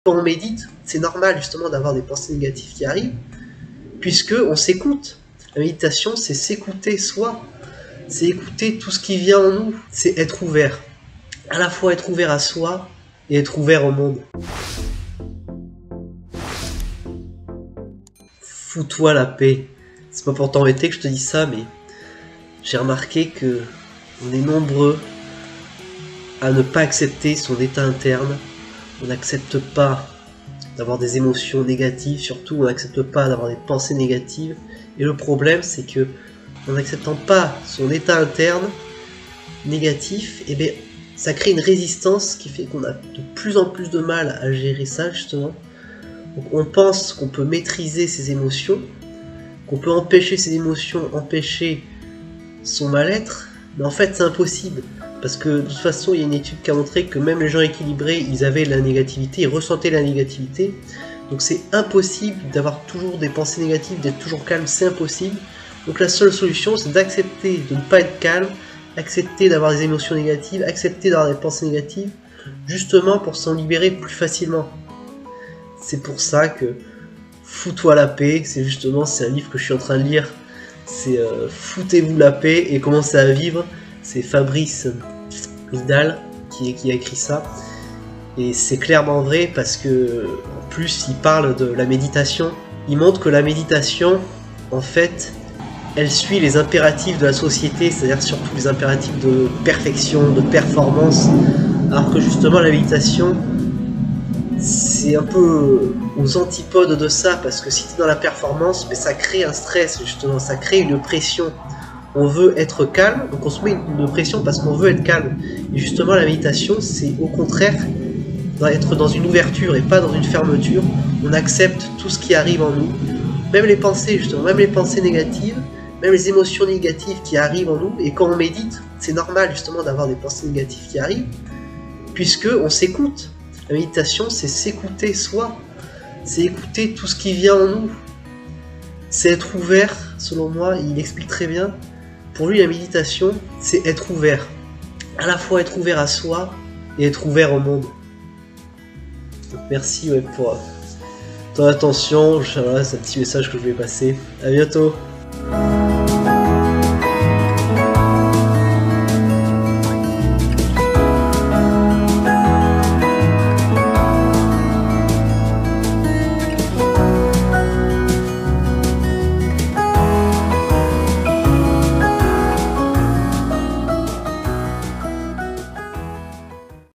Quand on médite, c'est normal justement d'avoir des pensées négatives qui arrivent, puisque on s'écoute. La méditation, c'est s'écouter soi, c'est écouter tout ce qui vient en nous, c'est être ouvert. À la fois être ouvert à soi et être ouvert au monde. Fous-toi la paix. C'est pas pour t'embêter que je te dis ça, mais j'ai remarqué que on est nombreux à ne pas accepter son état interne. On n'accepte pas d'avoir des émotions négatives, surtout on n'accepte pas d'avoir des pensées négatives. Et le problème, c'est que en n'acceptant pas son état interne négatif, eh bien, ça crée une résistance qui fait qu'on a de plus en plus de mal à gérer ça, justement. Donc on pense qu'on peut maîtriser ses émotions, qu'on peut empêcher ses émotions, empêcher son mal-être, mais en fait c'est impossible. Parce que de toute façon, il y a une étude qui a montré que même les gens équilibrés, ils avaient la négativité, ils ressentaient la négativité. Donc c'est impossible d'avoir toujours des pensées négatives, d'être toujours calme, c'est impossible. Donc la seule solution, c'est d'accepter de ne pas être calme, accepter d'avoir des émotions négatives, accepter d'avoir des pensées négatives, justement pour s'en libérer plus facilement. C'est pour ça que Fous-toi la paix, c'est un livre que je suis en train de lire. C'est Foutez-vous la paix et commencez à vivre. C'est Fabrice Vidal qui a écrit ça. Et c'est clairement vrai parce que, en plus, il parle de la méditation. Il montre que la méditation, en fait, elle suit les impératifs de la société, c'est-à-dire surtout les impératifs de perfection, de performance. Alors que justement, la méditation, c'est un peu aux antipodes de ça, parce que si tu es dans la performance, mais ça crée un stress, justement, ça crée une pression. On veut être calme, donc on se met une pression parce qu'on veut être calme. Et justement, la méditation, c'est au contraire être dans une ouverture et pas dans une fermeture. On accepte tout ce qui arrive en nous, même les pensées, justement, même les pensées négatives, même les émotions négatives qui arrivent en nous. Et quand on médite, c'est normal justement d'avoir des pensées négatives qui arrivent, puisque on s'écoute. La méditation, c'est s'écouter soi, c'est écouter tout ce qui vient en nous. C'est être ouvert, selon moi, il explique très bien. Pour lui, la méditation, c'est être ouvert. À la fois être ouvert à soi et être ouvert au monde. Donc, merci pour ton attention. Voilà, c'est un petit message que je voulais passer. À bientôt.